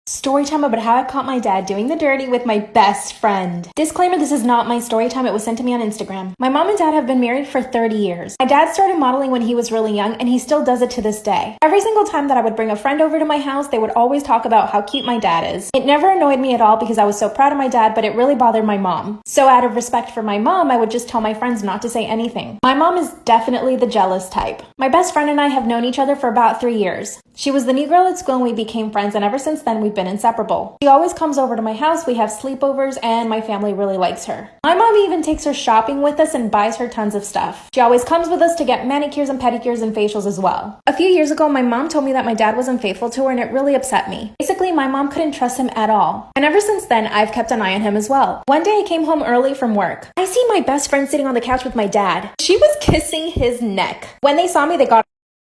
Story time about how I caught my dad doing the dirty with my best friend. Disclaimer, this is not my story time. It was sent to me on Instagram. My mom and dad have been married for 30 years. My dad started modeling when he was really young, and he still does it to this day. Every single time that I would bring a friend over to my house, they would always talk about how cute my dad is. It never annoyed me at all because I was so proud of my dad, but it really bothered my mom. So out of respect for my mom, I would just tell my friends not to say anything. My mom is definitely the jealous type. My best friend and I have known each other for about 3 years. She was the new girl at school and we became friends, and ever since then we've been inseparable. She always comes over to my house, we have sleepovers, and my family really likes her. My mom even takes her shopping with us and buys her tons of stuff. She always comes with us to get manicures and pedicures and facials as well. A few years ago, my mom told me that my dad was unfaithful to her, and it really upset me. Basically, my mom couldn't trust him at all. And ever since then, I've kept an eye on him as well. One day I came home early from work. I see my best friend sitting on the couch with my dad. She was kissing his neck. When they saw me,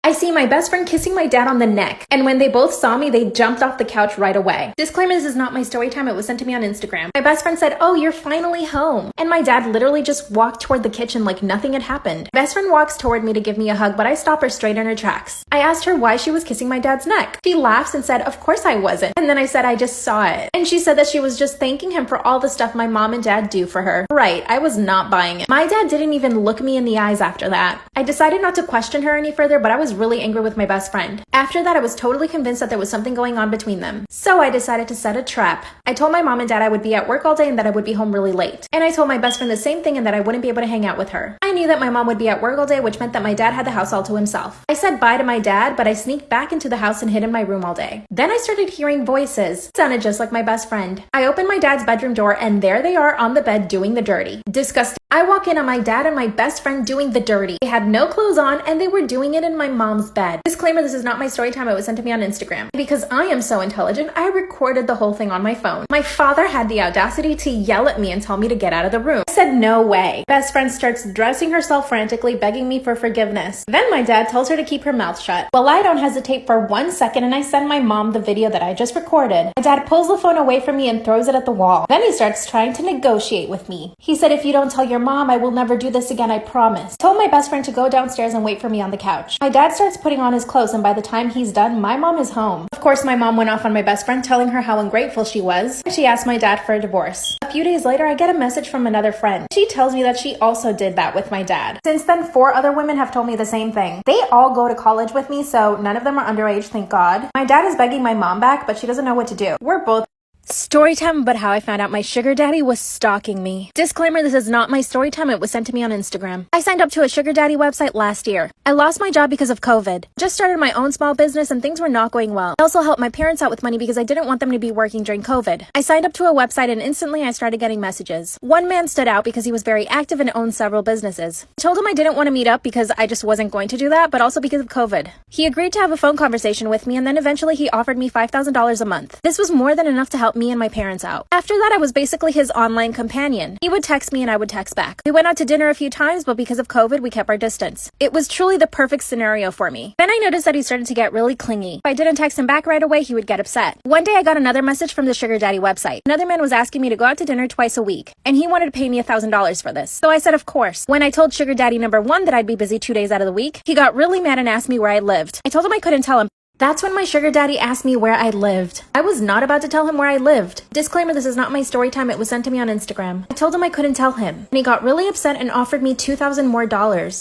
I see my best friend kissing my dad on the neck, and when they both saw me, they jumped off the couch right away. Disclaimer, this is not my story time. It was sent to me on Instagram. My best friend said, "Oh, you're finally home." And my dad literally just walked toward the kitchen like nothing had happened. My best friend walks toward me to give me a hug, but I stop her straight in her tracks. I asked her why she was kissing my dad's neck. She laughs and said, "Of course I wasn't." And then I said, "I just saw it." And she said that she was just thanking him for all the stuff my mom and dad do for her. Right, I was not buying it. My dad didn't even look me in the eyes after that. I decided not to question her any further, but I was really angry with my best friend. After that, I was totally convinced that there was something going on between them. So I decided to set a trap. I told my mom and dad I would be at work all day and that I would be home really late. And I told my best friend the same thing and that I wouldn't be able to hang out with her. I knew that my mom would be at work all day, which meant that my dad had the house all to himself. I said bye to my dad, but I sneaked back into the house and hid in my room all day. Then I started hearing voices. It sounded just like my best friend. I opened my dad's bedroom door and there they are on the bed doing the dirty. Disgusting. I walk in on my dad and my best friend doing the dirty. They had no clothes on and they were doing it in my mom's bed. Disclaimer, this is not my story time. It was sent to me on Instagram. Because I am so intelligent, I recorded the whole thing on my phone. My father had the audacity to yell at me and tell me to get out of the room. I said no way. Best friend starts dressing herself frantically, begging me for forgiveness. Then my dad tells her to keep her mouth shut. Well, I don't hesitate for 1 second and I send my mom the video that I just recorded. My dad pulls the phone away from me and throws it at the wall. Then he starts trying to negotiate with me. He said, "If you don't tell your mom, I will never do this again, I promise." I told my best friend to go downstairs and wait for me on the couch. My dad starts putting on his clothes, and by the time he's done, my mom is home. Of course, my mom went off on my best friend, telling her how ungrateful she was. She asked my dad for a divorce. A few days later, I get a message from another friend. She tells me that she also did that with my dad. Since then, 4 other women have told me the same thing. They all go to college with me, so none of them are underage, thank God. My dad is begging my mom back, but she doesn't know what to do. We're both story time about how I found out my sugar daddy was stalking me. Disclaimer, this is not my story time. It was sent to me on Instagram. I signed up to a sugar daddy website last year. I lost my job because of COVID. Just started my own small business and things were not going well. I also helped my parents out with money because I didn't want them to be working during COVID. I signed up to a website and instantly I started getting messages. One man stood out because he was very active and owned several businesses. I told him I didn't want to meet up because I just wasn't going to do that, but also because of COVID. He agreed to have a phone conversation with me and then eventually he offered me $5,000 a month. This was more than enough to help me and my parents out. After that, I was basically his online companion. He would text me and I would text back. We went out to dinner a few times, but because of COVID, we kept our distance. It was truly the perfect scenario for me. Then I noticed that he started to get really clingy. If I didn't text him back right away, he would get upset. One day I got another message from the sugar daddy website. Another man was asking me to go out to dinner twice a week, and he wanted to pay me $1,000 for this. So I said, of course. When I told sugar daddy number 1 that I'd be busy 2 days out of the week, he got really mad and asked me where I lived. I told him I couldn't tell him. That's when my sugar daddy asked me where I lived. I was not about to tell him where I lived. Disclaimer, this is not my story time. It was sent to me on Instagram. I told him I couldn't tell him. And he got really upset and offered me $2,000 more,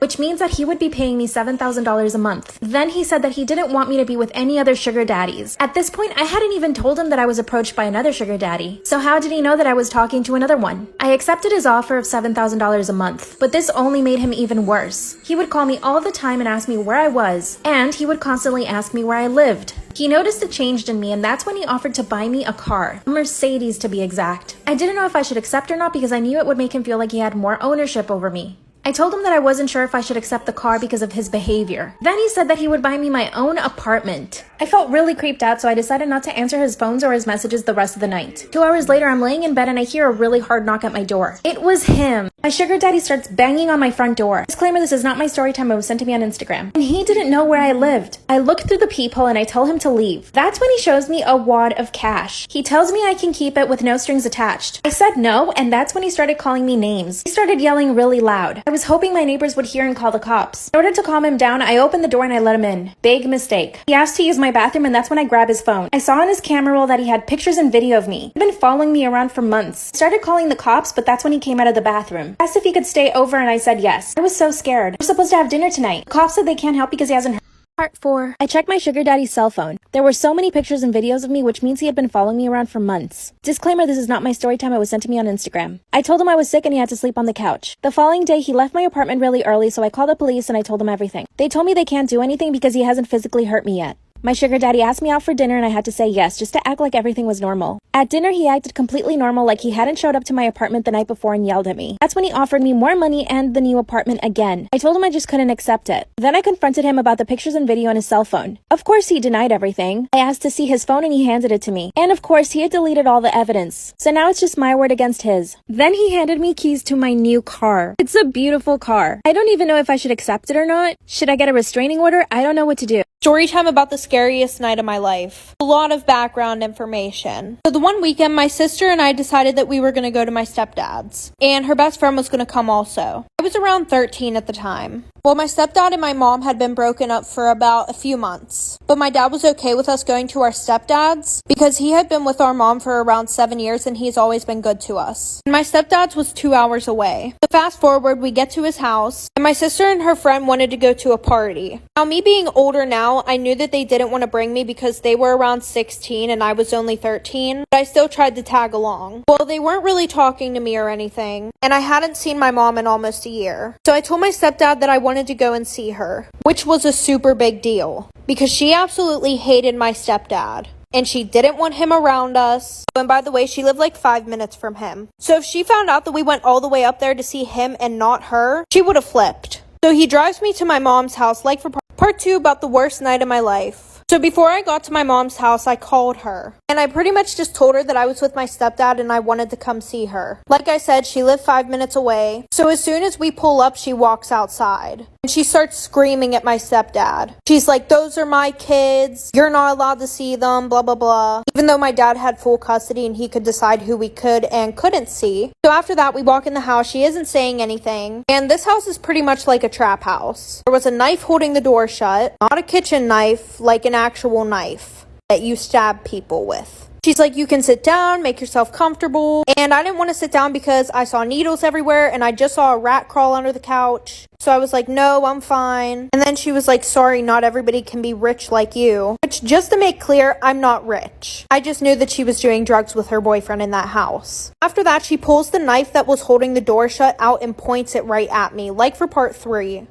which means that he would be paying me $7,000 a month. Then he said that he didn't want me to be with any other sugar daddies. At this point, I hadn't even told him that I was approached by another sugar daddy. So how did he know that I was talking to another one? I accepted his offer of $7,000 a month, but this only made him even worse. He would call me all the time and ask me where I was, and he would constantly ask me where I lived. He noticed a change in me, and that's when he offered to buy me a car. A Mercedes, to be exact. I didn't know if I should accept or not because I knew it would make him feel like he had more ownership over me. I told him that I wasn't sure if I should accept the car because of his behavior. Then he said that he would buy me my own apartment. I felt really creeped out, so I decided not to answer his phones or his messages the rest of the night. 2 hours later, I'm laying in bed and I hear a really hard knock at my door. It was him. My sugar daddy starts banging on my front door. Disclaimer, this is not my story time. It was sent to me on Instagram. And he didn't know where I lived. I look through the peephole and I tell him to leave. That's when he shows me a wad of cash. He tells me I can keep it with no strings attached. I said no, and that's when he started calling me names. He started yelling really loud. I was hoping my neighbors would hear and call the cops. In order to calm him down, I opened the door and I let him in. Big mistake. He asked to use my bathroom, and that's when I grabbed his phone. I saw on his camera roll that he had pictures and video of me. He'd been following me around for months. I started calling the cops, but that's when he came out of the bathroom. Asked if he could stay over, and I said yes. I was so scared. We're supposed to have dinner tonight. The cops said they can't help because he hasn't heard. Part 4. I checked my sugar daddy's cell phone. There were so many pictures and videos of me, which means he had been following me around for months. Disclaimer, this is not my story time. It was sent to me on Instagram. I told him I was sick and he had to sleep on the couch. The following day, he left my apartment really early, so I called the police and I told them everything. They told me they can't do anything because he hasn't physically hurt me yet. My sugar daddy asked me out for dinner and I had to say yes, just to act like everything was normal. At dinner, he acted completely normal, like he hadn't showed up to my apartment the night before and yelled at me. That's when he offered me more money and the new apartment again. I told him I just couldn't accept it. Then I confronted him about the pictures and video on his cell phone. Of course, he denied everything. I asked to see his phone and he handed it to me. And of course, he had deleted all the evidence. So now it's just my word against his. Then he handed me keys to my new car. It's a beautiful car. I don't even know if I should accept it or not. Should I get a restraining order? I don't know what to do. Story time about the scariest night of my life. A lot of background information. So the one weekend, my sister and I decided that we were going to go to my stepdad's. And her best friend was going to come also. I was around 13 at the time. Well, my stepdad and my mom had been broken up for about a few months. But my dad was okay with us going to our stepdad's because he had been with our mom for around 7 years and he's always been good to us. And my stepdad's was 2 hours away. So fast forward, we get to his house and my sister and her friend wanted to go to a party. Now, me being older now, I knew that they didn't want to bring me because they were around 16 and I was only 13, but I still tried to tag along. Well, they weren't really talking to me or anything, and I hadn't seen my mom in almost a year. So I told my stepdad that I wanted to go and see her, which was a super big deal because she absolutely hated my stepdad. And she didn't want him around us. And by the way, she lived like 5 minutes from him. So if she found out that we went all the way up there to see him and not her, she would have flipped. So he drives me to my mom's house, like for part 2 about the worst night of my life. So before I got to my mom's house, I called her. And I pretty much just told her that I was with my stepdad and I wanted to come see her. Like I said, she lived 5 minutes away. So as soon as we pull up, she walks outside. And she starts screaming at my stepdad. She's like, "Those are my kids. You're not allowed to see them, blah, blah, blah." Even though my dad had full custody and he could decide who we could and couldn't see. So after that, we walk in the house. She isn't saying anything. And this house is pretty much like a trap house. There was a knife holding the door shut. Not a kitchen knife, like an actual knife that you stab people with. She's like, "You can sit down, make yourself comfortable." And I didn't want to sit down because I saw needles everywhere and I just saw a rat crawl under the couch. So I was like, "No, I'm fine." And then she was like, "Sorry, not everybody can be rich like you." Which, just to make clear, I'm not rich. I just knew that she was doing drugs with her boyfriend in that house. After that, she pulls the knife that was holding the door shut out and points it right at me, like for part 3.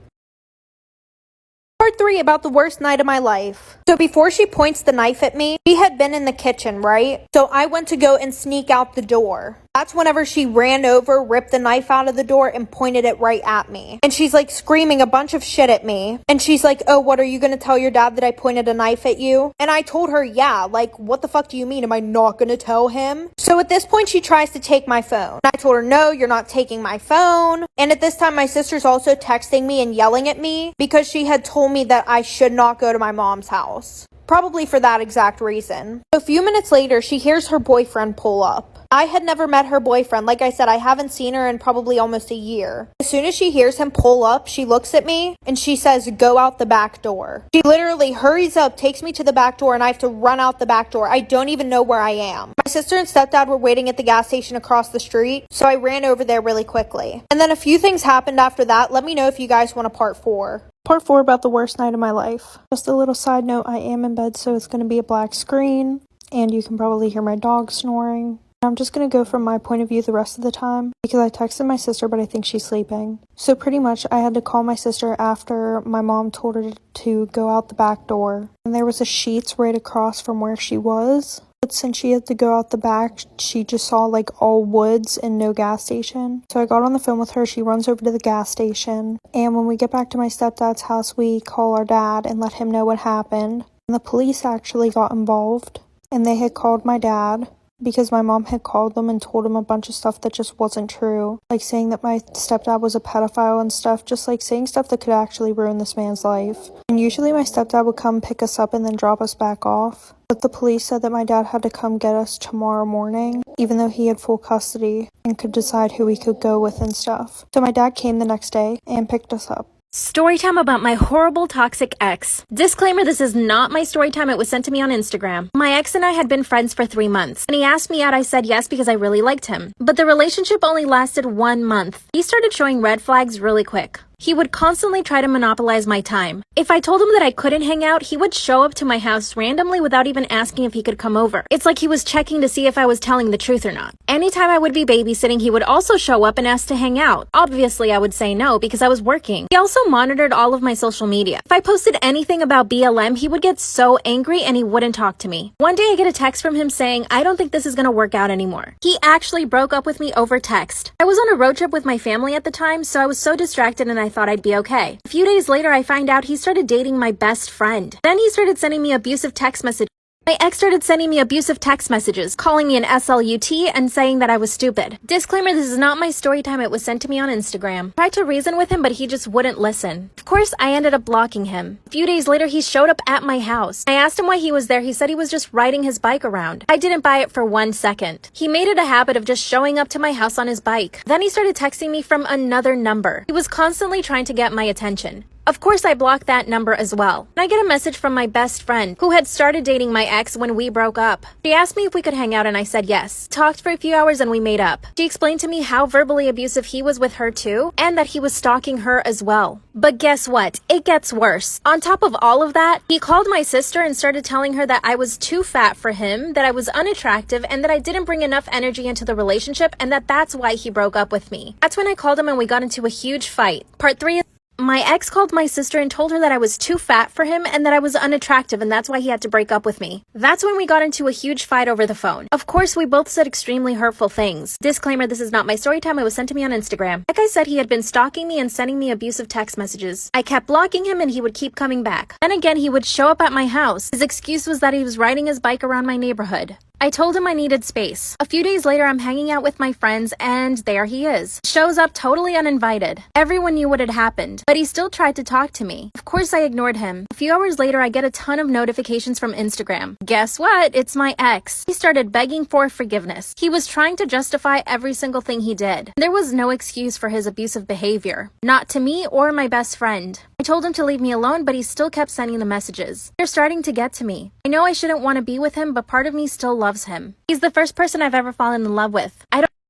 Part 3 about the worst night of my life. So before she points the knife at me, she had been in the kitchen, right? So I went to go and sneak out the door. That's whenever she ran over, ripped the knife out of the door, and pointed it right at me. And she's like screaming a bunch of shit at me. And she's like, "Oh, what, are you gonna tell your dad that I pointed a knife at you?" And I told her, "Yeah, like, what the fuck do you mean? Am I not gonna tell him?" So at this point, she tries to take my phone. I told her, "No, you're not taking my phone." And at this time, my sister's also texting me and yelling at me because she had told me that I should not go to my mom's house. Probably for that exact reason. A few minutes later, she hears her boyfriend pull up. I had never met her boyfriend. Like I said, I haven't seen her in probably almost a year. As soon as she hears him pull up, she looks at me and she says, "Go out the back door." She literally hurries up, takes me to the back door, and I have to run out the back door. I don't even know where I am. My sister and stepdad were waiting at the gas station across the street, so I ran over there really quickly. And then a few things happened after that. Let me know if you guys want a part 4. Part 4 about the worst night of my life. Just a little side note, I am in bed, so it's going to be a black screen, and you can probably hear my dog snoring. I'm just going to go from my point of view the rest of the time because I texted my sister, but I think she's sleeping. So pretty much I had to call my sister after my mom told her to go out the back door. And there was a Sheetz right across from where she was. But since she had to go out the back, she just saw like all woods and no gas station. So I got on the phone with her. She runs over to the gas station. And when we get back to my stepdad's house, we call our dad and let him know what happened. And the police actually got involved. And they had called my dad. because my mom had called them and told him a bunch of stuff that just wasn't true. Like saying that my stepdad was a pedophile and stuff, just like saying stuff that could actually ruin this man's life. And usually my stepdad would come pick us up and then drop us back off. But the police said that my dad had to come get us tomorrow morning, even though he had full custody and could decide who we could go with and stuff. So my dad came the next day and picked us up. Storytime about my horrible toxic ex. Disclaimer, this is not my storytime. It was sent to me on Instagram. My ex and I had been friends for 3 months. And he asked me out. I said yes because I really liked him. But the relationship only lasted 1 month. He started showing red flags really quick. He would constantly try to monopolize my time. If I told him that I couldn't hang out, he would show up to my house randomly without even asking if he could come over. It's like he was checking to see if I was telling the truth or not. Anytime I would be babysitting, he would also show up and ask to hang out. Obviously, I would say no because I was working. He also monitored all of my social media. If I posted anything about BLM, he would get so angry and he wouldn't talk to me. One day I get a text from him saying, "I don't think this is gonna work out anymore." He actually broke up with me over text. I was on a road trip with my family at the time, so I was so distracted and I thought I'd be okay. A few days later, I find out he started dating my best friend. Then he started sending me abusive text messages. My ex started sending me abusive text messages, calling me an SLUT and saying that I was stupid. Disclaimer, this is not my story time. It was sent to me on Instagram. I tried to reason with him, but he just wouldn't listen. Of course, I ended up blocking him. A few days later, he showed up at my house. I asked him why he was there. He said he was just riding his bike around. I didn't buy it for 1 second. He made it a habit of just showing up to my house on his bike. Then he started texting me from another number. He was constantly trying to get my attention. Of course, I blocked that number as well. And I get a message from my best friend, who had started dating my ex when we broke up. She asked me if we could hang out and I said yes. Talked for a few hours and we made up. She explained to me how verbally abusive he was with her too, and that he was stalking her as well. But guess what? It gets worse. On top of all of that, he called my sister and started telling her that I was too fat for him, that I was unattractive, and that I didn't bring enough energy into the relationship, and that's why he broke up with me. That's when I called him and we got into a huge fight. Part 3 is my ex called my sister and told her that I was too fat for him and that I was unattractive and that's why he had to break up with me. That's when we got into a huge fight over the phone. Of course, we both said extremely hurtful things. Disclaimer, this is not my story time. It was sent to me on Instagram. Like I said, he had been stalking me and sending me abusive text messages. I kept blocking him and he would keep coming back. Then again, he would show up at my house. His excuse was that he was riding his bike around my neighborhood. I told him I needed space. A few days later, I'm hanging out with my friends and there he is. Shows up totally uninvited. Everyone knew what had happened, but he still tried to talk to me. Of course, I ignored him. A few hours later, I get a ton of notifications from Instagram. Guess what? It's my ex. He started begging for forgiveness. He was trying to justify every single thing he did. There was no excuse for his abusive behavior. Not to me or my best friend. I told him to leave me alone, but he still kept sending the messages. They're starting to get to me. I know I shouldn't want to be with him, but part of me still loves him. He's the first person I've ever fallen in love with.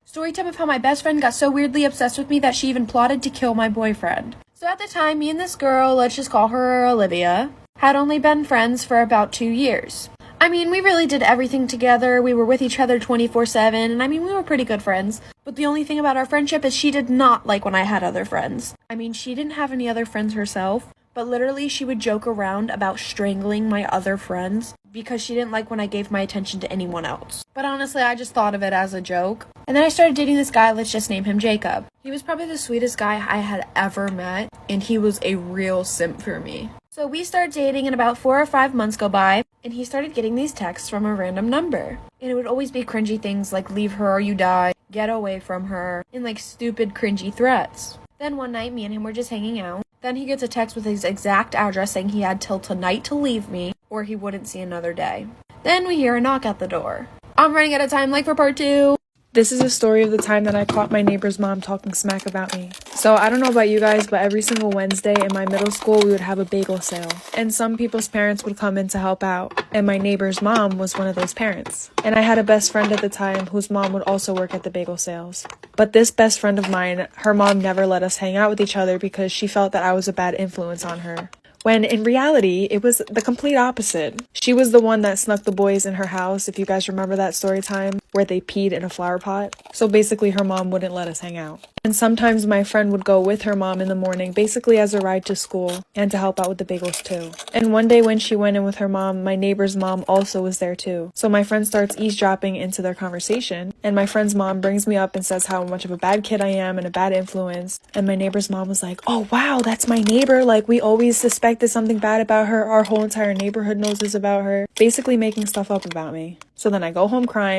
Storytime of how my best friend got so weirdly obsessed with me that she even plotted to kill my boyfriend. So at the time, me and this girl, let's just call her Olivia, had only been friends for about 2 years. I mean, we really did everything together. We were with each other 24/7, and I mean, we were pretty good friends. But the only thing about our friendship is she did not like when I had other friends. I mean, she didn't have any other friends herself, but literally she would joke around about strangling my other friends because she didn't like when I gave my attention to anyone else. But honestly, I just thought of it as a joke. And then I started dating this guy, let's just name him Jacob. He was probably the sweetest guy I had ever met, and he was a real simp for me. So we started dating and about 4 or 5 months go by, and he started getting these texts from a random number. And it would always be cringy things like leave her or you die, get away from her, and like stupid cringy threats. Then one night, me and him were just hanging out. Then he gets a text with his exact address saying he had till tonight to leave me or he wouldn't see another day. Then we hear a knock at the door. I'm running out of time, like for part 2. This is a story of the time that I caught my neighbor's mom talking smack about me. So I don't know about you guys, but every single Wednesday in my middle school, we would have a bagel sale. And some people's parents would come in to help out. And my neighbor's mom was one of those parents. And I had a best friend at the time whose mom would also work at the bagel sales. But this best friend of mine, her mom never let us hang out with each other because she felt that I was a bad influence on her. When in reality, it was the complete opposite. She was the one that snuck the boys in her house, if you guys remember that story time, where they peed in a flower pot. So basically her mom wouldn't let us hang out. And sometimes my friend would go with her mom in the morning, basically as a ride to school, and to help out with the bagels too. And one day when she went in with her mom, my neighbor's mom also was there too. So my friend starts eavesdropping into their conversation, and my friend's mom brings me up and says how much of a bad kid I am and a bad influence. And my neighbor's mom was like, "Oh wow, that's my neighbor, like we always suspected something bad about her, our whole entire neighborhood knows this about her," basically making stuff up about me. So then I go home crying.